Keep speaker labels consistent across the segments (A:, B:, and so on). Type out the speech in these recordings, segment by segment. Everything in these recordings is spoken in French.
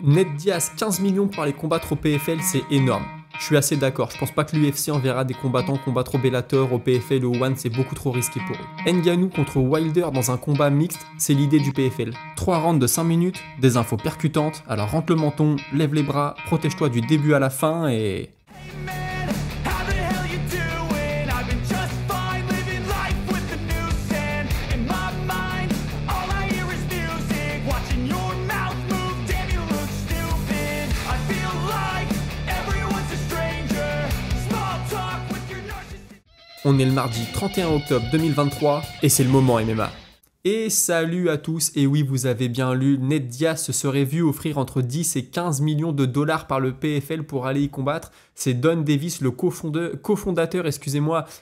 A: Ned Diaz, 15 millions pour aller combattre au PFL, c'est énorme. Je suis assez d'accord, je pense pas que l'UFC enverra des combattants combattre au Bellator, au PFL ou au One, c'est beaucoup trop risqué pour eux. Ngannou contre Wilder dans un combat mixte, c'est l'idée du PFL. 3 rounds de 5 minutes, des infos percutantes, alors rentre le menton, lève les bras, protège-toi du début à la fin et... On est le mardi 31 octobre 2023 et c'est le moment MMA. Et salut à tous, et oui vous avez bien lu, Ned Diaz se serait vu offrir entre 10 et 15 millions de dollars par le PFL pour aller y combattre. C'est Don Davis, le cofondateur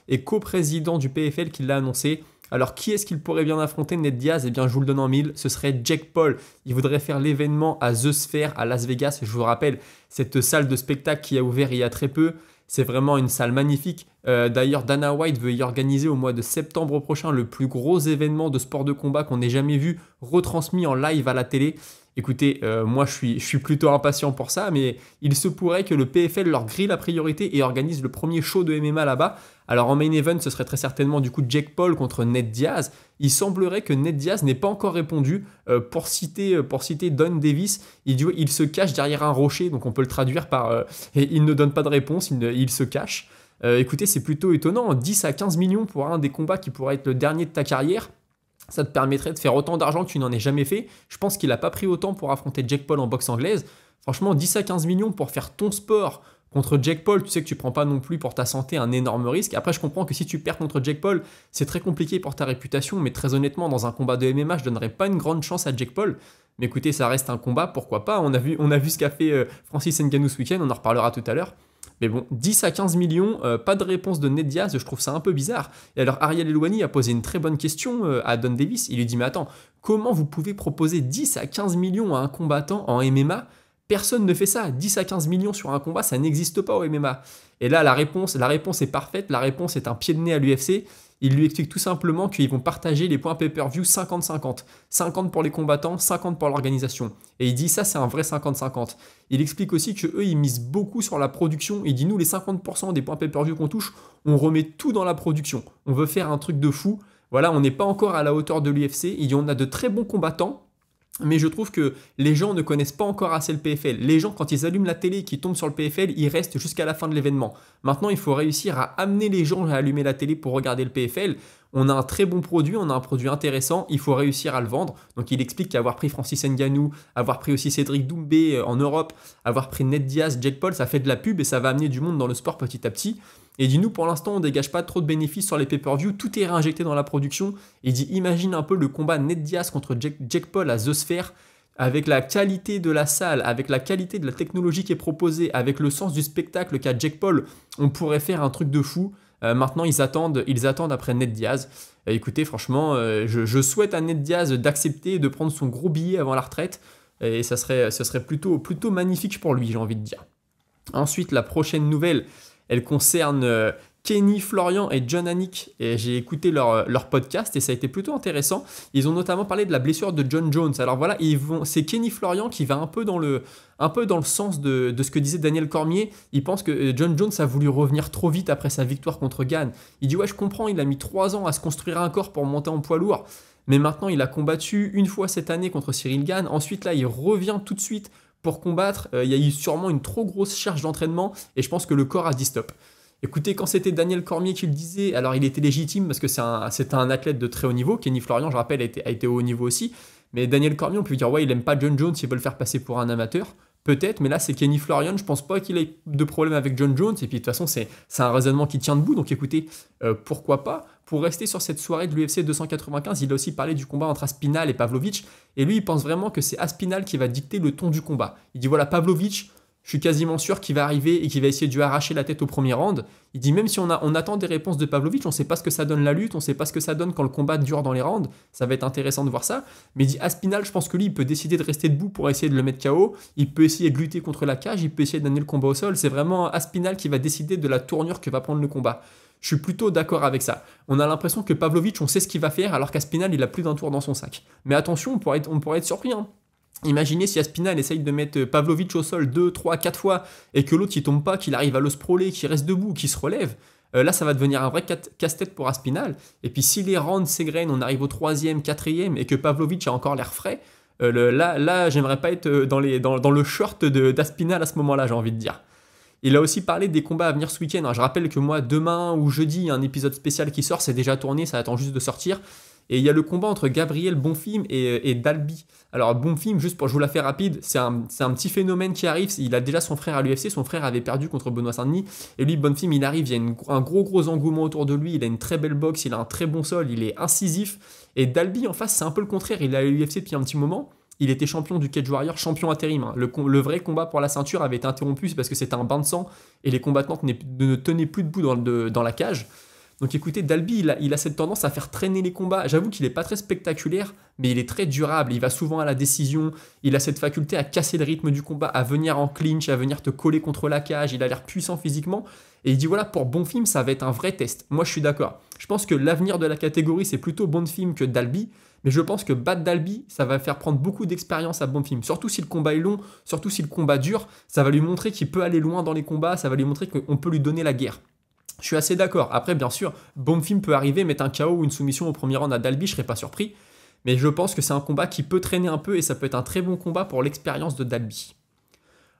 A: et coprésident du PFL qui l'a annoncé. Alors qui est-ce qu'il pourrait bien affronter Ned Diaz? Eh bien je vous le donne en mille, ce serait Jake Paul. Il voudrait faire l'événement à The Sphere à Las Vegas, je vous rappelle, cette salle de spectacle qui a ouvert il y a très peu. C'est vraiment une salle magnifique. D'ailleurs, Dana White veut y organiser au mois de septembre prochain le plus gros événement de sport de combat qu'on ait jamais vu, retransmis en live à la télé. Écoutez, moi je suis plutôt impatient pour ça, mais il se pourrait que le PFL leur grille la priorité et organise le premier show de MMA là-bas. Alors en main event, ce serait très certainement du coup Jake Paul contre Ned Diaz. Il semblerait que Ned Diaz n'ait pas encore répondu. Pour citer Don Davis, il se cache derrière un rocher, donc on peut le traduire par et il ne donne pas de réponse, il se cache. Écoutez, c'est plutôt étonnant, 10 à 15 millions pour un des combats qui pourrait être le dernier de ta carrière. Ça te permettrait de faire autant d'argent que tu n'en aies jamais fait. Je pense qu'il n'a pas pris autant pour affronter Jake Paul en boxe anglaise. Franchement, 10 à 15 millions pour faire ton sport contre Jake Paul, tu sais que tu prends pas non plus pour ta santé un énorme risque. Après, je comprends que si tu perds contre Jake Paul, c'est très compliqué pour ta réputation, mais très honnêtement, dans un combat de MMA, je donnerais pas une grande chance à Jake Paul. Mais écoutez, ça reste un combat, pourquoi pas. On a vu ce qu'a fait Francis Ngannou ce week-end, on en reparlera tout à l'heure. Mais bon, 10 à 15 millions, pas de réponse de Ned Diaz, je trouve ça un peu bizarre. Et alors Ariel Helwani a posé une très bonne question à Don Davis. Il lui dit, mais attends, comment vous pouvez proposer 10 à 15 millions à un combattant en MMA? Personne ne fait ça. 10 à 15 millions sur un combat, ça n'existe pas au MMA. Et là, la réponse est parfaite. La réponse est un pied de nez à l'UFC. Il lui explique tout simplement qu'ils vont partager les points pay-per-view 50-50. 50 pour les combattants, 50 pour l'organisation. Et il dit ça, c'est un vrai 50-50. Il explique aussi qu'eux, ils misent beaucoup sur la production. Il dit, nous, les 50% des points pay-per-view qu'on touche, on remet tout dans la production. On veut faire un truc de fou. Voilà, on n'est pas encore à la hauteur de l'UFC. Il dit, on a de très bons combattants. Mais je trouve que les gens ne connaissent pas encore assez le PFL. Les gens, quand ils allument la télé et qu'ils tombent sur le PFL, ils restent jusqu'à la fin de l'événement. Maintenant, il faut réussir à amener les gens à allumer la télé pour regarder le PFL. On a un très bon produit, on a un produit intéressant, il faut réussir à le vendre. Donc il explique qu'avoir pris Francis Ngannou, avoir pris aussi Cédric Doumbé en Europe, avoir pris Ned Diaz, Jake Paul, ça fait de la pub et ça va amener du monde dans le sport petit à petit. Et il dit, nous, pour l'instant, on ne dégage pas trop de bénéfices sur les pay-per-view, tout est réinjecté dans la production. Il dit, imagine un peu le combat Ned Diaz contre Jake Paul à The Sphere, avec la qualité de la salle, avec la qualité de la technologie qui est proposée, avec le sens du spectacle qu'a Jake Paul, on pourrait faire un truc de fou. Maintenant, ils attendent après Ned Diaz. Écoutez, franchement, je souhaite à Ned Diaz d'accepter et de prendre son gros billet avant la retraite. Et ce serait plutôt magnifique pour lui, j'ai envie de dire. Ensuite, la prochaine nouvelle, elle concerne Kenny Florian et Jon Anik. Et j'ai écouté leur podcast et ça a été plutôt intéressant. Ils ont notamment parlé de la blessure de Jon Jones. Alors voilà, c'est Kenny Florian qui va un peu dans le sens de ce que disait Daniel Cormier. Il pense que Jon Jones a voulu revenir trop vite après sa victoire contre Gane. Il dit, ouais, je comprends, il a mis 3 ans à se construire un corps pour monter en poids lourd. Mais maintenant, il a combattu une fois cette année contre Cyril Gane. Ensuite, là, il revient tout de suite pour combattre. Il y a eu sûrement une trop grosse charge d'entraînement et je pense que le corps a dit stop. Écoutez, quand c'était Daniel Cormier qui le disait, alors il était légitime parce que c'était un athlète de très haut niveau. Kenny Florian, je rappelle, a été au haut niveau aussi. Mais Daniel Cormier, on peut dire, ouais, il aime pas Jon Jones, il veut le faire passer pour un amateur. Peut-être, mais là, c'est Kenny Florian. Je pense pas qu'il ait de problème avec Jon Jones. Et puis, de toute façon, c'est un raisonnement qui tient debout. Donc, écoutez, pourquoi pas. Pour rester sur cette soirée de l'UFC 295, il a aussi parlé du combat entre Aspinall et Pavlovich. Et lui, il pense vraiment que c'est Aspinall qui va dicter le ton du combat. Il dit, voilà, Pavlovich, je suis quasiment sûr qu'il va arriver et qu'il va essayer de lui arracher la tête au premier round. Il dit, même si on attend des réponses de Pavlovich, on ne sait pas ce que ça donne la lutte, on ne sait pas ce que ça donne quand le combat dure dans les rounds. Ça va être intéressant de voir ça. Mais il dit, Aspinall, je pense que lui, il peut décider de rester debout pour essayer de le mettre KO. Il peut essayer de lutter contre la cage, il peut essayer d'amener le combat au sol. C'est vraiment Aspinall qui va décider de la tournure que va prendre le combat. Je suis plutôt d'accord avec ça. On a l'impression que Pavlovich, on sait ce qu'il va faire, alors qu'Aspinall, il a plus d'un tour dans son sac. Mais attention, on pourrait être surpris, hein. Imaginez si Aspinall essaye de mettre Pavlovich au sol 2, 3, 4 fois et que l'autre il tombe pas, qu'il arrive à le sprawler, qu'il reste debout, qu'il se relève. Là, ça va devenir un vrai casse-tête pour Aspinall. Et puis si les rounds s'égrènent, on arrive au 3e, 4e et que Pavlovich a encore l'air frais, là j'aimerais pas être dans le short d'Aspinall à ce moment-là, j'ai envie de dire. Il a aussi parlé des combats à venir ce week-end. Je rappelle que moi, demain ou jeudi, il y a un épisode spécial qui sort, c'est déjà tourné, ça attend juste de sortir. Et il y a le combat entre Gabriel Bonfim et Dalby. Alors Bonfim, juste pour je vous la faire rapide, c'est un petit phénomène qui arrive. Il a déjà son frère à l'UFC, son frère avait perdu contre Benoît Saint-Denis. Et lui, Bonfim, il arrive, il y a un gros engouement autour de lui, il a une très belle boxe, il a un très bon sol, il est incisif. Et Dalby, en face, c'est un peu le contraire, il est à l'UFC depuis un petit moment. Il était champion du Cage Warrior, champion intérim. Hein. Le vrai combat pour la ceinture avait été interrompu parce que c'était un bain de sang et les combattants ne tenaient plus debout dans la cage. Donc écoutez, Dalby, il a cette tendance à faire traîner les combats. J'avoue qu'il n'est pas très spectaculaire, mais il est très durable. Il va souvent à la décision. Il a cette faculté à casser le rythme du combat, à venir en clinch, à venir te coller contre la cage. Il a l'air puissant physiquement. Et il dit voilà, pour Bonfim, ça va être un vrai test. Moi, je suis d'accord. Je pense que l'avenir de la catégorie, c'est plutôt Bonfim que Dalby. Mais je pense que battre Dalby, ça va faire prendre beaucoup d'expérience à Bonfim. Surtout si le combat est long, surtout si le combat dure. Ça va lui montrer qu'il peut aller loin dans les combats. Ça va lui montrer qu'on peut lui donner la guerre. Je suis assez d'accord. Après, bien sûr, Bonfim peut arriver, mettre un KO ou une soumission au premier round à Dalby, je serais pas surpris. Mais je pense que c'est un combat qui peut traîner un peu et ça peut être un très bon combat pour l'expérience de Dalby.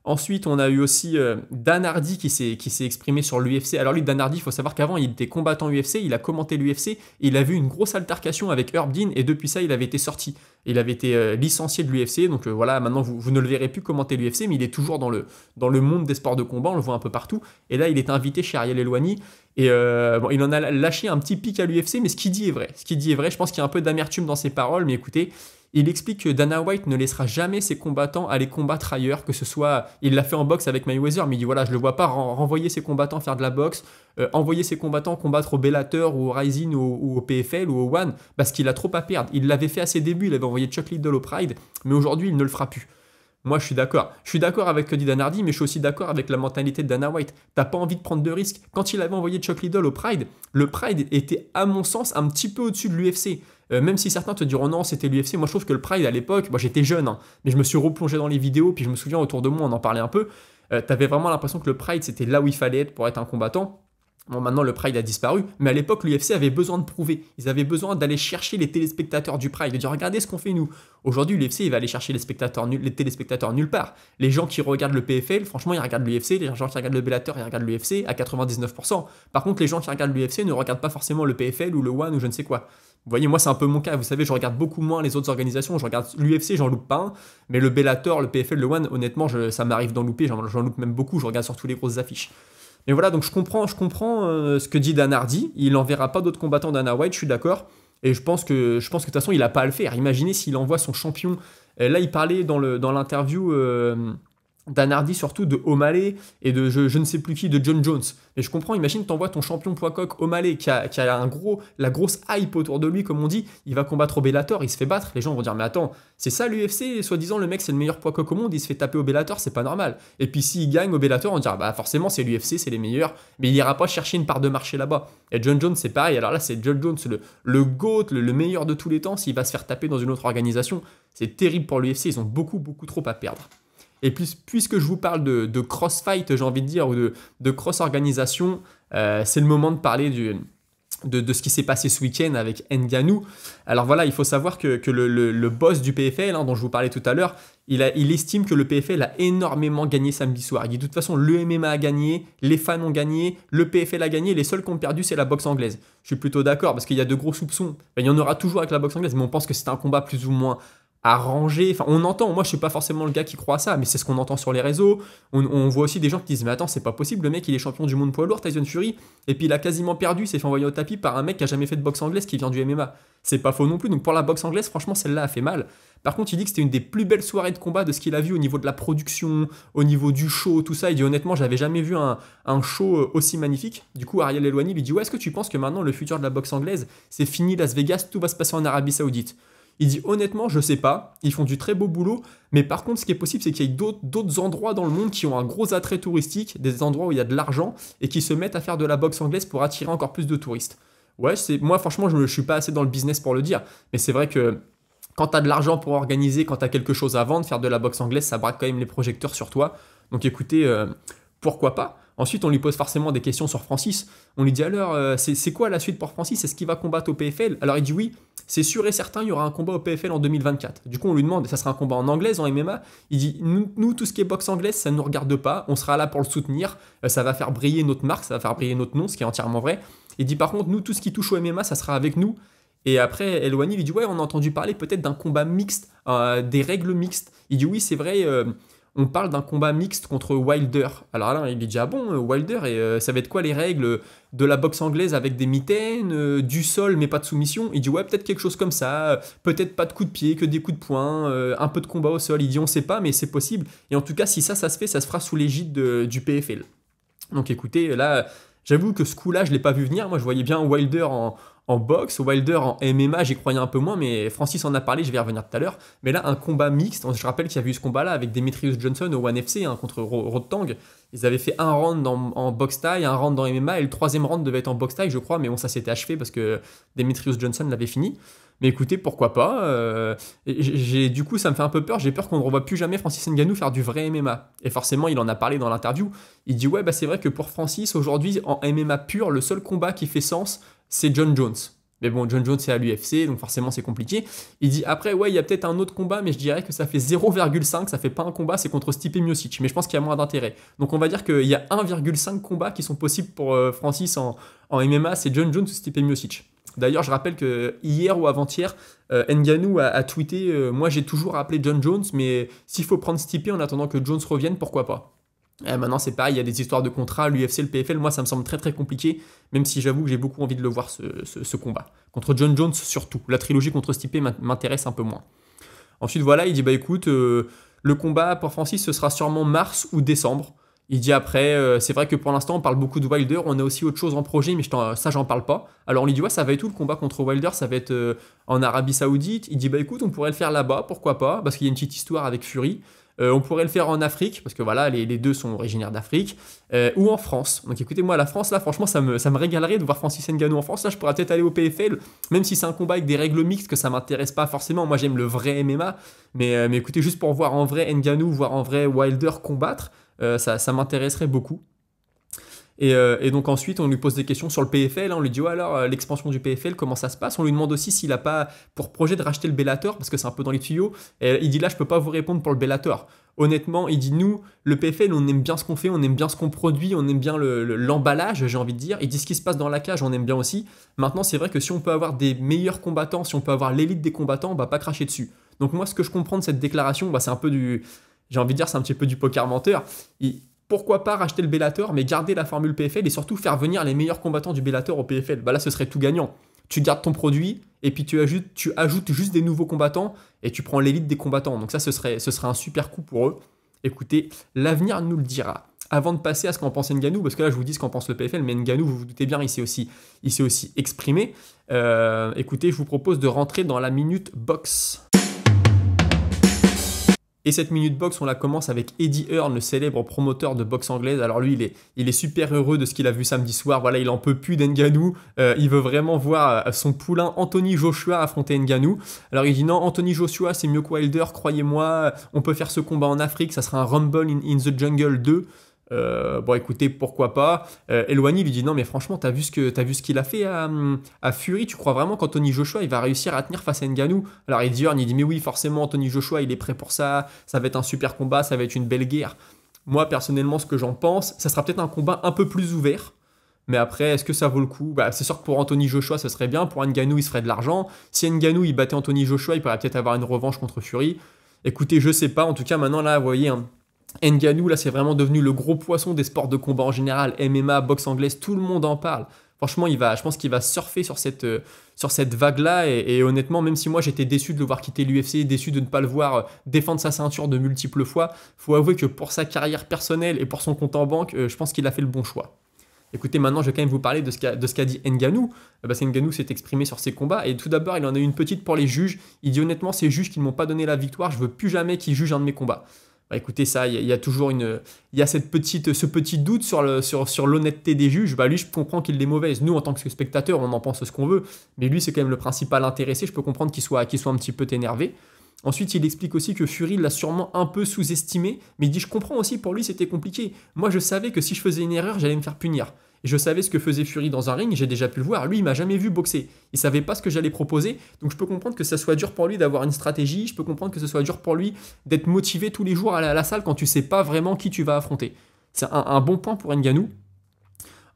A: Ensuite, on a eu aussi Dan Hardy qui s'est exprimé sur l'UFC. Alors lui, Dan Hardy, il faut savoir qu'avant, il était combattant UFC, il a commenté l'UFC, et il a vu une grosse altercation avec Herb Dean, et depuis ça, il avait été sorti. Il avait été licencié de l'UFC, donc voilà, maintenant, vous ne le verrez plus commenter l'UFC, mais il est toujours dans le monde des sports de combat, on le voit un peu partout. Et là, il est invité chez Ariel Helwani, et bon, il en a lâché un petit pic à l'UFC, mais ce qu'il dit est vrai. Ce qu'il dit est vrai, je pense qu'il y a un peu d'amertume dans ses paroles, mais écoutez, il explique que Dana White ne laissera jamais ses combattants aller combattre ailleurs, que ce soit, il l'a fait en boxe avec Mayweather, mais il dit voilà, je le vois pas renvoyer ses combattants faire de la boxe, envoyer ses combattants combattre au Bellator ou au Rising ou au PFL ou au One, parce qu'il a trop à perdre. Il l'avait fait à ses débuts, il avait envoyé Chuck Liddell au Pride, mais aujourd'hui il ne le fera plus. Moi, je suis d'accord. Je suis d'accord avec ce que dit Dan Hardy, mais je suis aussi d'accord avec la mentalité de Dana White. T'as pas envie de prendre de risques. Quand il avait envoyé Chuck Liddell au Pride, le Pride était, à mon sens, un petit peu au-dessus de l'UFC. Même si certains te diront non, c'était l'UFC. Moi, je trouve que le Pride, à l'époque, moi, j'étais jeune, hein, mais je me suis replongé dans les vidéos, puis je me souviens autour de moi, on en parlait un peu. T'avais vraiment l'impression que le Pride, c'était là où il fallait être pour être un combattant. Bon, maintenant, le Pride a disparu, mais à l'époque, l'UFC avait besoin de prouver. Ils avaient besoin d'aller chercher les téléspectateurs du Pride, de dire regardez ce qu'on fait nous. Aujourd'hui, l'UFC, il va aller chercher les téléspectateurs nulle part. Les gens qui regardent le PFL, franchement, ils regardent l'UFC. Les gens qui regardent le Bellator, ils regardent l'UFC à 99%. Par contre, les gens qui regardent l'UFC ne regardent pas forcément le PFL ou le One ou je ne sais quoi. Vous voyez, moi, c'est un peu mon cas. Vous savez, je regarde beaucoup moins les autres organisations. Je regarde l'UFC, j'en loupe pas un. Mais le Bellator, le PFL, le One, honnêtement, ça m'arrive d'en louper. J'en loupe même beaucoup. Je regarde surtout les grosses affiches. Mais voilà, donc je comprends ce que dit Dan Hardy. Il n'enverra pas d'autres combattants Dana White, je suis d'accord. Et je pense que de toute façon, il n'a pas à le faire. Imaginez s'il envoie son champion. Là, il parlait dans l'interview Dan Hardy surtout de O'Malley et de je ne sais plus qui, de John Jones. Et je comprends, imagine, t'envoies ton champion poids coq O'Malley qui a la grosse hype autour de lui, comme on dit, il va combattre au Bellator, il se fait battre. Les gens vont dire, mais attends, c'est ça l'UFC, soi-disant le mec c'est le meilleur poids coq au monde, il se fait taper au Bellator, c'est pas normal. Et puis s'il gagne au Bellator, on dira, bah forcément c'est l'UFC, c'est les meilleurs, mais il ira pas chercher une part de marché là-bas. Et John Jones c'est pareil, alors là c'est John Jones, le GOAT, le meilleur de tous les temps, s'il va se faire taper dans une autre organisation, c'est terrible pour l'UFC, ils ont beaucoup trop à perdre. Et puisque je vous parle de cross-fight, j'ai envie de dire, ou de cross-organisation, c'est le moment de parler de ce qui s'est passé ce week-end avec Ngannou. Alors voilà, il faut savoir que le boss du PFL, hein, dont je vous parlais tout à l'heure, il estime que le PFL a énormément gagné samedi soir. Il dit de toute façon, le MMA a gagné, les fans ont gagné, le PFL a gagné, les seuls qui ont perdu, c'est la boxe anglaise. Je suis plutôt d'accord, parce qu'il y a de gros soupçons. Il y en aura toujours avec la boxe anglaise, mais on pense que c'est un combat plus ou moins arrangé, enfin on entend, moi je suis pas forcément le gars qui croit à ça, mais c'est ce qu'on entend sur les réseaux, on voit aussi des gens qui disent mais attends c'est pas possible, le mec il est champion du monde poids lourd, Tyson Fury, et puis il a quasiment perdu, il s'est fait envoyer au tapis par un mec qui a jamais fait de boxe anglaise qui vient du MMA, c'est pas faux non plus, donc pour la boxe anglaise franchement celle-là a fait mal. Par contre il dit que c'était une des plus belles soirées de combat de ce qu'il a vu au niveau de la production, au niveau du show, tout ça, il dit honnêtement j'avais jamais vu un show aussi magnifique. Du coup Ariel Helwani lui dit ouais, est-ce que tu penses que maintenant le futur de la boxe anglaise c'est fini Las Vegas, tout va se passer en Arabie Saoudite? Il dit honnêtement, je sais pas, ils font du très beau boulot, mais par contre, ce qui est possible, c'est qu'il y ait d'autres endroits dans le monde qui ont un gros attrait touristique, des endroits où il y a de l'argent, et qui se mettent à faire de la boxe anglaise pour attirer encore plus de touristes. Ouais, moi franchement, je suis pas assez dans le business pour le dire, mais c'est vrai que quand tu as de l'argent pour organiser, quand tu as quelque chose à vendre, faire de la boxe anglaise, ça braque quand même les projecteurs sur toi. Donc écoutez, pourquoi pas? Ensuite, on lui pose forcément des questions sur Francis. On lui dit alors, c'est quoi la suite pour Francis? Est-ce qu'il va combattre au PFL? Alors il dit oui, c'est sûr et certain, il y aura un combat au PFL en 2024. Du coup, on lui demande, ça sera un combat en anglaise, en MMA? Il dit, nous tout ce qui est boxe anglaise, ça ne nous regarde pas, on sera là pour le soutenir, ça va faire briller notre marque, ça va faire briller notre nom, ce qui est entièrement vrai. Il dit par contre, nous, tout ce qui touche au MMA, ça sera avec nous. Et après, El Wani lui dit, ouais, on a entendu parler peut-être d'un combat mixte, des règles mixtes. Il dit, oui, c'est vrai, on parle d'un combat mixte contre Wilder. Alors là, il dit, ah bon, Wilder, et ça va être quoi les règles de la boxe anglaise avec des mitaines, du sol mais pas de soumission? Il dit, ouais, peut-être quelque chose comme ça, peut-être pas de coups de pied, que des coups de poing, un peu de combat au sol. Il dit, on sait pas, mais c'est possible. Et en tout cas, si ça se fait, ça se fera sous l'égide du PFL. Donc écoutez, là, j'avoue que ce coup-là, je ne l'ai pas vu venir. Moi, je voyais bien Wilder en boxe, Wilder en MMA, j'y croyais un peu moins, mais Francis en a parlé, je vais y revenir tout à l'heure. Mais là, un combat mixte, je rappelle qu'il y a eu ce combat-là avec Demetrius Johnson au ONE FC contre Rodtang. Ils avaient fait un round en boxe taille, un round en MMA, et le troisième round devait être en boxe taille, je crois, mais bon, ça s'était achevé parce que Demetrius Johnson l'avait fini. Mais écoutez, pourquoi pas du coup, ça me fait un peu peur. J'ai peur qu'on ne revoie plus jamais Francis Ngannou faire du vrai MMA. Et forcément, il en a parlé dans l'interview. Il dit, ouais, bah, c'est vrai que pour Francis, aujourd'hui, en MMA pur, le seul combat qui fait sens, c'est John Jones. Mais bon, John Jones, c'est à l'UFC, donc forcément, c'est compliqué. Il dit, après, ouais, il y a peut-être un autre combat, mais je dirais que ça fait 0,5, ça fait pas un combat, c'est contre Stipe Miocic. Mais je pense qu'il y a moins d'intérêt. Donc on va dire qu'il y a 1,5 combats qui sont possibles pour Francis en MMA, c'est John Jones ou Stipe Miocic. D'ailleurs, je rappelle que hier ou avant-hier, Ngannou a tweeté moi j'ai toujours appelé John Jones, mais s'il faut prendre Stipe en attendant que Jones revienne, pourquoi pas? Maintenant, c'est pareil, il y a des histoires de contrats, l'UFC, le PFL, moi ça me semble très très compliqué, même si j'avoue que j'ai beaucoup envie de le voir ce combat. Contre John Jones surtout. La trilogie contre Stipe m'intéresse un peu moins. Ensuite, voilà, il dit bah écoute, le combat pour Francis, ce sera sûrement mars ou décembre. Il dit après, c'est vrai que pour l'instant on parle beaucoup de Wilder, on a aussi autre chose en projet, mais ça j'en parle pas. Alors on lui dit ouais, ça va être où le combat contre Wilder? Ça va être en Arabie Saoudite. Il dit bah écoute, on pourrait le faire là-bas, pourquoi pas, parce qu'il y a une petite histoire avec Fury. On pourrait le faire en Afrique, parce que voilà, les deux sont originaires d'Afrique, ou en France. Donc écoutez, moi la France là, franchement ça me régalerait de voir Francis Ngannou en France. Là je pourrais peut-être aller au PFL, même si c'est un combat avec des règles mixtes, que ça m'intéresse pas forcément. Moi j'aime le vrai MMA, mais écoutez, juste pour voir en vrai Ngannou, voir en vrai Wilder combattre, ça m'intéresserait beaucoup. Et donc ensuite, on lui pose des questions sur le PFL. On lui dit, ouais, alors l'expansion du PFL, comment ça se passe? On lui demande aussi s'il n'a pas pour projet de racheter le Bellator, parce que c'est un peu dans les tuyaux. Et il dit, là, je peux pas vous répondre pour le Bellator. Honnêtement, il dit, nous, le PFL, on aime bien ce qu'on fait, on aime bien ce qu'on produit, on aime bien l'emballage, j'ai envie de dire. Il dit, ce qui se passe dans la cage, on aime bien aussi. Maintenant, c'est vrai que si on peut avoir des meilleurs combattants, si on peut avoir l'élite des combattants, on va pas cracher dessus. Donc moi, ce que je comprends de cette déclaration, c'est un peu j'ai envie de dire, c'est un petit peu du poker menteur. Pourquoi pas racheter le Bellator, mais garder la formule PFL et surtout faire venir les meilleurs combattants du Bellator au PFL? Là, ce serait tout gagnant. Tu gardes ton produit et puis tu ajoutes juste des nouveaux combattants et tu prends l'élite des combattants. Donc ça, ce serait un super coup pour eux. Écoutez, l'avenir nous le dira. Avant de passer à ce qu'en pense Ngannou, parce que là, je vous dis ce qu'en pense le PFL, mais Ngannou, vous vous doutez bien, il s'est aussi exprimé. Écoutez, je vous propose de rentrer dans la minute boxe. Et cette minute boxe, on la commence avec Eddie Hearn, le célèbre promoteur de boxe anglaise. Alors lui, il est super heureux de ce qu'il a vu samedi soir. Voilà, il en peut plus d'Ngannou. Il veut vraiment voir son poulain Anthony Joshua affronter Ngannou. Alors il dit non, Anthony Joshua, c'est mieux que Wilder, croyez-moi. On peut faire ce combat en Afrique, ça sera un Rumble in the Jungle 2. Bon écoutez, pourquoi pas. El Wani lui dit non mais franchement t'as vu ce qu'il a fait à Fury, tu crois vraiment qu'Anthony Joshua il va réussir à tenir face à Ngannou? Alors Eddie Hearn il dit mais oui forcément Anthony Joshua il est prêt pour ça va être un super combat, ça va être une belle guerre. Moi personnellement ce que j'en pense, ça sera peut-être un combat un peu plus ouvert, mais après est-ce que ça vaut le coup? C'est sûr que pour Anthony Joshua ce serait bien, pour Ngannou il se ferait de l'argent. Si Ngannou il battait Anthony Joshua, il pourrait peut-être avoir une revanche contre Fury. Écoutez, je sais pas, en tout cas maintenant là vous voyez Ngannou, là, c'est vraiment devenu le gros poisson des sports de combat en général, MMA, boxe anglaise, tout le monde en parle. Franchement, je pense qu'il va surfer sur cette vague-là, et honnêtement, même si moi j'étais déçu de le voir quitter l'UFC, déçu de ne pas le voir défendre sa ceinture de multiples fois, faut avouer que pour sa carrière personnelle et pour son compte en banque, je pense qu'il a fait le bon choix. Écoutez, maintenant, je vais quand même vous parler de ce qu'a dit Ngannou. Ngannou s'est exprimé sur ses combats, et tout d'abord, il en a eu une petite pour les juges. Il dit honnêtement, ces juges qui ne m'ont pas donné la victoire, je veux plus jamais qu'ils jugent un de mes combats. Bah écoutez, ça, il y a toujours il y a ce petit doute sur l'honnêteté des juges. Bah lui, je comprends qu'il est mauvaise. Nous, en tant que spectateurs, on en pense ce qu'on veut. Mais lui, c'est quand même le principal intéressé. Je peux comprendre qu'il soit un petit peu énervé. Ensuite, il explique aussi que Fury l'a sûrement un peu sous-estimé, mais il dit je comprends aussi, pour lui c'était compliqué. Moi je savais que si je faisais une erreur, j'allais me faire punir. Et je savais ce que faisait Fury dans un ring, j'ai déjà pu le voir. Lui, il m'a jamais vu boxer. Il savait pas ce que j'allais proposer, donc je peux comprendre que ça soit dur pour lui d'avoir une stratégie, je peux comprendre que ce soit dur pour lui d'être motivé tous les jours à la salle quand tu sais pas vraiment qui tu vas affronter. C'est un bon point pour Ngannou.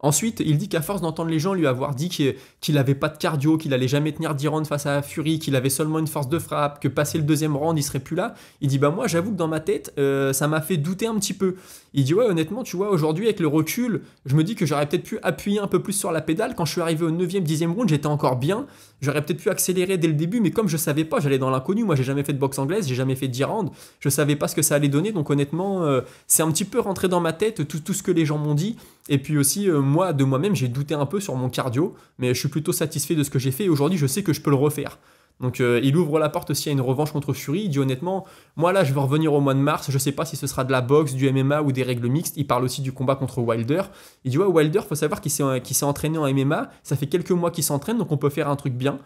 A: Ensuite, il dit qu'à force d'entendre les gens lui avoir dit qu'il n'avait pas de cardio, qu'il allait jamais tenir 10 rounds face à Fury, qu'il avait seulement une force de frappe, que passer le deuxième round, il serait plus là. Il dit bah moi j'avoue que dans ma tête, ça m'a fait douter un petit peu. Il dit ouais honnêtement tu vois aujourd'hui avec le recul, je me dis que j'aurais peut-être pu appuyer un peu plus sur la pédale. Quand je suis arrivé au 9e, 10e round, j'étais encore bien. J'aurais peut-être pu accélérer dès le début, mais comme je savais pas, j'allais dans l'inconnu. Moi j'ai jamais fait de boxe anglaise, j'ai jamais fait de 10 rounds, je savais pas ce que ça allait donner. Donc honnêtement, c'est un petit peu rentré dans ma tête tout ce que les gens m'ont dit. Et puis aussi, moi, de moi-même, j'ai douté un peu sur mon cardio, mais je suis plutôt satisfait de ce que j'ai fait. Et aujourd'hui, je sais que je peux le refaire. Donc, il ouvre la porte aussi à une revanche contre Fury. Il dit honnêtement, moi là, je veux revenir au mois de mars. Je sais pas si ce sera de la boxe, du MMA ou des règles mixtes. Il parle aussi du combat contre Wilder. Il dit ouais, Wilder, faut savoir qu'il s'est entraîné en MMA. Ça fait quelques mois qu'il s'entraîne, donc on peut faire un truc bien.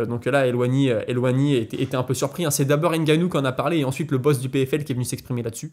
A: Donc là, Elwani était un peu surpris. Hein. C'est d'abord Ngannou qui en a parlé et ensuite le boss du PFL qui est venu s'exprimer là-dessus.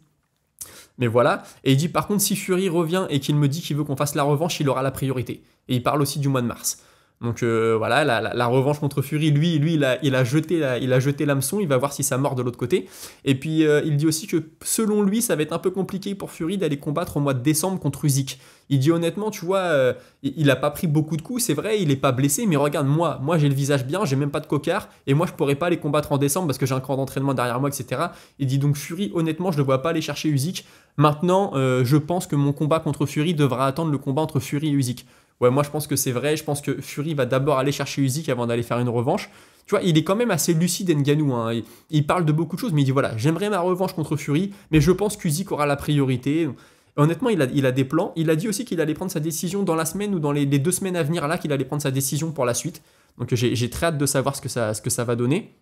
A: Mais voilà, et il dit par contre si Fury revient et qu'il me dit qu'il veut qu'on fasse la revanche, il aura la priorité. Et il parle aussi du mois de mars. Donc voilà, la revanche contre Fury, lui il a jeté l'hameçon, il va voir si ça mord de l'autre côté. Et puis il dit aussi que selon lui, ça va être un peu compliqué pour Fury d'aller combattre au mois de décembre contre Usyk. Il dit honnêtement, tu vois, il a pas pris beaucoup de coups, c'est vrai, il est pas blessé, mais regarde, moi j'ai le visage bien, j'ai même pas de cocard, et moi je pourrais pas aller combattre en décembre parce que j'ai un camp d'entraînement derrière moi, etc. Il dit donc Fury, honnêtement, je ne vois pas aller chercher Usyk. Maintenant, je pense que mon combat contre Fury devra attendre le combat entre Fury et Usyk. Ouais, moi je pense que c'est vrai, je pense que Fury va d'abord aller chercher Usyk avant d'aller faire une revanche. Tu vois, il est quand même assez lucide Ngannou, hein. Il parle de beaucoup de choses, mais il dit voilà, j'aimerais ma revanche contre Fury, mais je pense qu'Usyk aura la priorité. Honnêtement, il a des plans. Il a dit aussi qu'il allait prendre sa décision dans la semaine ou dans les 2 semaines à venir, là, qu'il allait prendre sa décision pour la suite. Donc j'ai très hâte de savoir ce que ça va donner.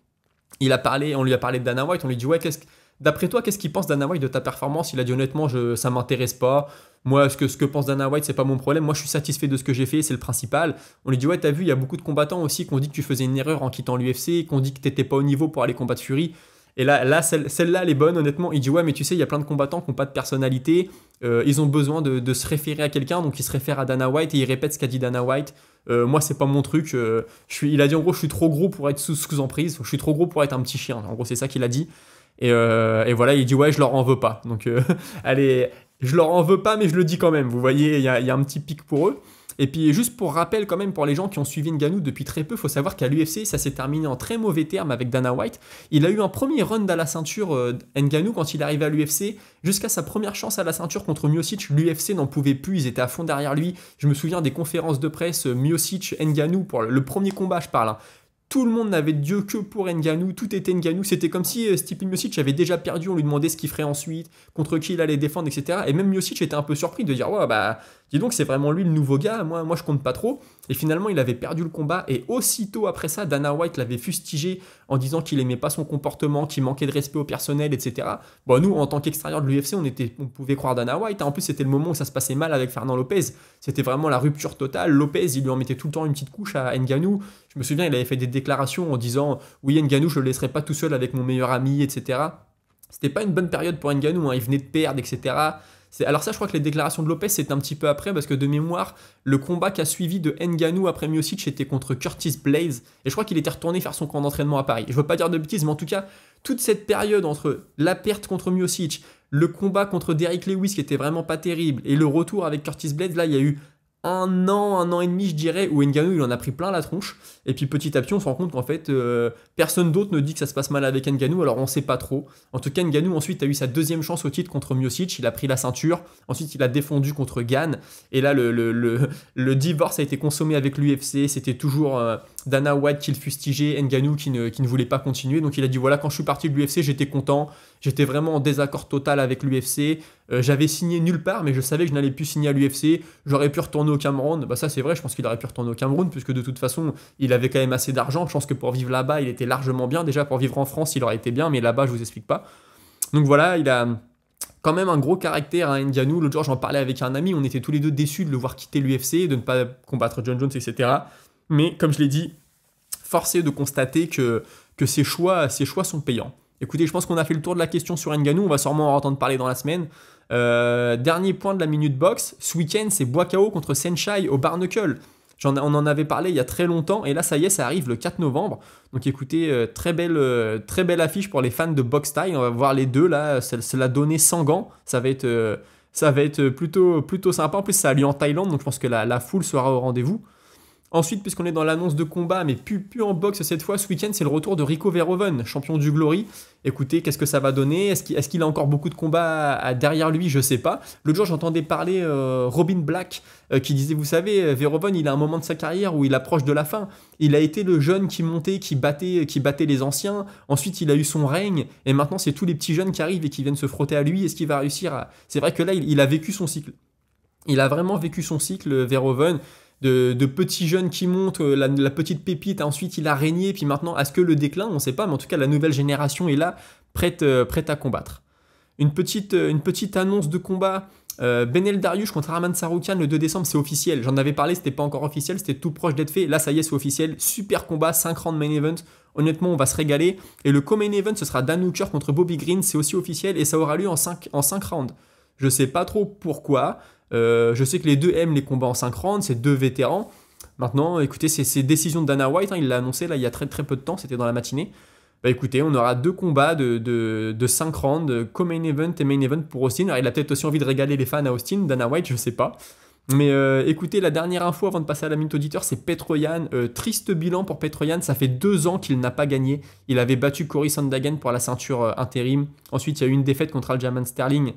A: On lui a parlé de Dana White, on lui dit ouais, d'après toi, qu'est-ce qu'il pense Dana White de ta performance? Il a dit honnêtement, ça m'intéresse pas. Moi, ce que pense Dana White, c'est pas mon problème. Moi, je suis satisfait de ce que j'ai fait, c'est le principal. On lui dit ouais, t'as vu, il y a beaucoup de combattants aussi qui ont dit que tu faisais une erreur en quittant l'UFC, qui ont dit que t'étais pas au niveau pour aller combattre Fury. Et là celle-là, elle est bonne, honnêtement. Il dit ouais, mais tu sais, il y a plein de combattants qui n'ont pas de personnalité. Ils ont besoin de se référer à quelqu'un, donc ils se réfèrent à Dana White et ils répètent ce qu'a dit Dana White. Moi, c'est pas mon truc. Il a dit en gros, je suis trop gros pour être sous emprise. Je suis trop gros pour être un petit chien. En gros, c'est ça qu'il a dit. Et voilà, il dit ouais, je leur en veux pas. Donc, allez, je leur en veux pas, mais je le dis quand même. Vous voyez, il y a un petit pic pour eux. Et puis juste pour rappel quand même pour les gens qui ont suivi Ngannou depuis très peu, il faut savoir qu'à l'UFC ça s'est terminé en très mauvais termes avec Dana White. Il a eu un premier run à la ceinture Ngannou quand il est arrivé à l'UFC, jusqu'à sa première chance à la ceinture contre Miocic, l'UFC n'en pouvait plus, ils étaient à fond derrière lui. Je me souviens des conférences de presse Miocic, Ngannou pour le premier combat je parle. Hein. Tout le monde n'avait Dieu que pour Ngannou, tout était Ngannou. C'était comme si Stipe Miocic avait déjà perdu, on lui demandait ce qu'il ferait ensuite, contre qui il allait défendre, etc. Et même Miocic était un peu surpris de dire ouais, bah, dis donc, c'est vraiment lui le nouveau gars, moi je compte pas trop. Et finalement, il avait perdu le combat, et aussitôt après ça, Dana White l'avait fustigé en disant qu'il aimait pas son comportement, qu'il manquait de respect au personnel, etc. Bon, nous, en tant qu'extérieur de l'UFC, on pouvait croire Dana White. En plus, c'était le moment où ça se passait mal avec Fernand Lopez. C'était vraiment la rupture totale. Lopez, il lui en mettait tout le temps une petite couche à Ngannou. Je me souviens, il avait fait des déclarations en disant « Oui, Ngannou, je le laisserai pas tout seul avec mon meilleur ami, etc. » C'était pas une bonne période pour Ngannou, hein. Il venait de perdre, etc. Alors ça, je crois que les déclarations de Lopez, c'était un petit peu après, parce que de mémoire, le combat qui a suivi de Ngannou après Miocic était contre Curtis Blaydes, et je crois qu'il était retourné faire son camp d'entraînement à Paris. Je veux pas dire de bêtises, mais en tout cas, toute cette période entre la perte contre Miocic, le combat contre Derrick Lewis qui était vraiment pas terrible, et le retour avec Curtis Blaydes, là, il y a eu un an et demi, je dirais, où Ngannou, il en a pris plein la tronche. Et puis petit à petit, on se rend compte qu'en fait, personne d'autre ne dit que ça se passe mal avec Ngannou, alors on sait pas trop. En tout cas, Ngannou, ensuite, a eu sa deuxième chance au titre contre Miocic. Il a pris la ceinture. Ensuite, il a défendu contre Gane. Et là, le divorce a été consommé avec l'UFC. C'était toujours Dana White qui le fustigeait, Ngannou qui ne voulait pas continuer. Donc il a dit, voilà, quand je suis parti de l'UFC, j'étais content. J'étais vraiment en désaccord total avec l'UFC. J'avais signé nulle part, mais je savais que je n'allais plus signer à l'UFC. J'aurais pu retourner au Cameroun. Bah ça, c'est vrai, je pense qu'il aurait pu retourner au Cameroun, puisque de toute façon, il avait quand même assez d'argent. Je pense que pour vivre là-bas, il était largement bien. Déjà, pour vivre en France, il aurait été bien, mais là-bas, je vous explique pas. Donc voilà, il a quand même un gros caractère, hein, Ngannou. L'autre jour, j'en parlais avec un ami, on était tous les deux déçus de le voir quitter l'UFC, de ne pas combattre John Jones, etc. Mais comme je l'ai dit, force est de constater que ses choix sont payants. Écoutez, je pense qu'on a fait le tour de la question sur Ngannou, on va sûrement en entendre parler dans la semaine. Dernier point de la Minute Box, ce week-end, c'est Boakao contre Senchai au Barnacle. On en avait parlé il y a très longtemps, et là, ça y est, ça arrive le 4 novembre. Donc écoutez, très belle affiche pour les fans de boxe Thaï. On va voir les deux, là, c'est la donnée sans gants. Ça va être plutôt sympa. En plus, ça a lieu en Thaïlande, donc je pense que la foule sera au rendez-vous. Ensuite, puisqu'on est dans l'annonce de combat, mais plus en boxe cette fois, ce week-end, c'est le retour de Rico Verhoeven, champion du Glory. Écoutez, qu'est-ce que ça va donner? Est-ce qu'il a encore beaucoup de combats derrière lui? Je sais pas. L'autre jour, j'entendais parler Robin Black, qui disait, vous savez, Verhoeven, il a un moment de sa carrière où il approche de la fin. Il a été le jeune qui montait, qui battait les anciens. Ensuite, il a eu son règne. Et maintenant, c'est tous les petits jeunes qui arrivent et qui viennent se frotter à lui. Est-ce qu'il va réussir à... C'est vrai que là, il a vécu son cycle. Il a vraiment vécu son cycle, Verhoeven. De petits jeunes qui montent, la petite pépite, ensuite il a régné, puis maintenant, est-ce que le déclin, on ne sait pas, mais en tout cas, la nouvelle génération est là, prête à combattre. Une petite annonce de combat, Benel Dariush contre Arman Tsarukyan le 2 décembre, c'est officiel. J'en avais parlé, c'était pas encore officiel, c'était tout proche d'être fait. Là, ça y est, c'est officiel. Super combat, 5 rounds main event. Honnêtement, on va se régaler. Et le co-main event, ce sera Dan Hooker contre Bobby Green, c'est aussi officiel, et ça aura lieu en 5 rounds. Je sais pas trop pourquoi. Je sais que les deux aiment les combats en 5 rounds, c'est deux vétérans. Maintenant, écoutez, c'est décision de Dana White, hein, il l'a annoncé là il y a très peu de temps, c'était dans la matinée. Bah écoutez, on aura deux combats de 5 rounds, co-main event et main event pour Austin. Alors, il a peut-être aussi envie de régaler les fans à Austin, Dana White, je sais pas. Mais écoutez, la dernière info avant de passer à la minute auditeur, c'est Petr Yan. Triste bilan pour Petr Yan, ça fait 2 ans qu'il n'a pas gagné. Il avait battu Cory Sandhagen pour la ceinture intérim. Ensuite, il y a eu une défaite contre Aljamain Sterling.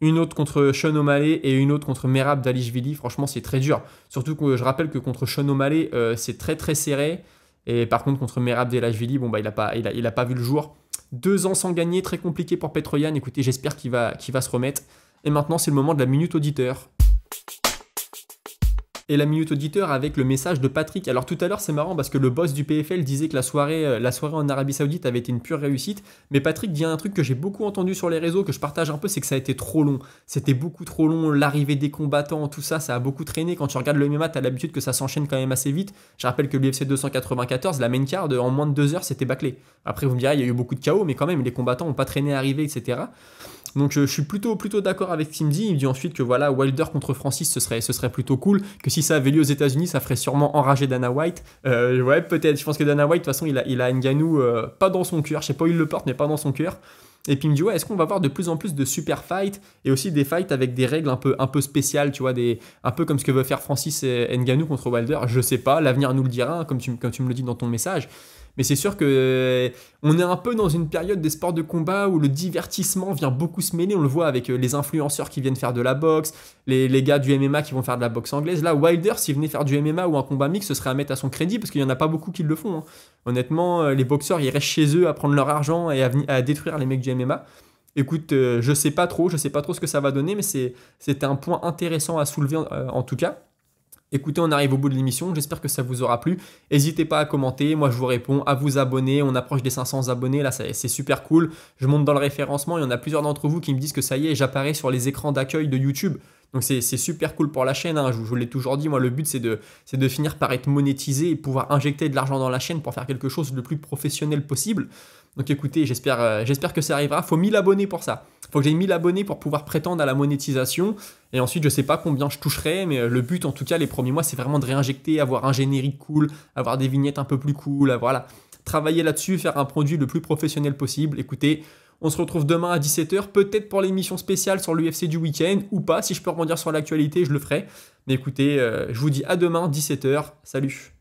A: Une autre contre Sean O'Malley et une autre contre Merab Dvalishvili. Franchement, c'est très dur. Surtout que je rappelle que contre Sean O'Malley, c'est très serré. Et par contre, contre Merab Dvalishvili, bon, bah, il a pas vu le jour. 2 ans sans gagner, très compliqué pour Petr Yan. Écoutez, j'espère qu'il va se remettre. Et maintenant, c'est le moment de la minute auditeur. Et la minute auditeur avec le message de Patrick. Alors tout à l'heure, c'est marrant parce que le boss du PFL disait que la soirée en Arabie Saoudite avait été une pure réussite. Mais Patrick dit un truc que j'ai beaucoup entendu sur les réseaux, que je partage un peu, c'est que ça a été trop long. C'était beaucoup trop long, l'arrivée des combattants, tout ça, ça a beaucoup traîné. Quand tu regardes le MMA, t'as l'habitude que ça s'enchaîne quand même assez vite. Je rappelle que l'UFC 294, la main card, en moins de 2 heures, c'était bâclé. Après, vous me direz, il y a eu beaucoup de chaos, mais quand même, les combattants n'ont pas traîné à arriver, etc. Donc je suis plutôt d'accord avec Tim D. Il me dit ensuite que voilà, Wilder contre Francis, ce serait plutôt cool. Que si ça avait lieu aux États-Unis, ça ferait sûrement enrager Dana White. Ouais, peut-être. Je pense que Dana White, de toute façon, il a Ngannou pas dans son cœur. Je sais pas où il le porte, mais pas dans son cœur. Et puis il me dit, ouais, est-ce qu'on va voir de plus en plus de super fights et aussi des fights avec des règles un peu spéciales, tu vois, un peu comme ce que veut faire Francis et Ngannou contre Wilder. Je sais pas, l'avenir nous le dira, hein, comme tu me le dis dans ton message. Mais c'est sûr que on est un peu dans une période des sports de combat où le divertissement vient beaucoup se mêler. On le voit avec les influenceurs qui viennent faire de la boxe, les gars du MMA qui vont faire de la boxe anglaise. Là, Wilder, s'il venait faire du MMA ou un combat mixte, ce serait à mettre à son crédit parce qu'il n'y en a pas beaucoup qui le font. Hein. Honnêtement, les boxeurs, ils restent chez eux à prendre leur argent et à détruire les mecs du MMA. Écoute, je sais pas trop ce que ça va donner, mais c'était un point intéressant à soulever en tout cas. Écoutez, on arrive au bout de l'émission, j'espère que ça vous aura plu. N'hésitez pas à commenter, moi je vous réponds, à vous abonner, on approche des 500 abonnés, là c'est super cool. Je monte dans le référencement, il y en a plusieurs d'entre vous qui me disent que ça y est, j'apparais sur les écrans d'accueil de YouTube. Donc c'est super cool pour la chaîne, hein. Je vous l'ai toujours dit, moi le but c'est de finir par être monétisé et pouvoir injecter de l'argent dans la chaîne pour faire quelque chose le plus professionnel possible. Donc écoutez, j'espère que ça arrivera. Faut 1000 abonnés pour ça. Faut que j'ai 1000 abonnés pour pouvoir prétendre à la monétisation. Et ensuite, je sais pas combien je toucherai, mais le but en tout cas, les premiers mois, c'est vraiment de réinjecter, avoir un générique cool, avoir des vignettes un peu plus cool, voilà. Travailler là-dessus, faire un produit le plus professionnel possible. Écoutez, on se retrouve demain à 17h, peut-être pour l'émission spéciale sur l'UFC du week-end, ou pas. Si je peux rebondir sur l'actualité, je le ferai. Mais écoutez, je vous dis à demain, 17h. Salut!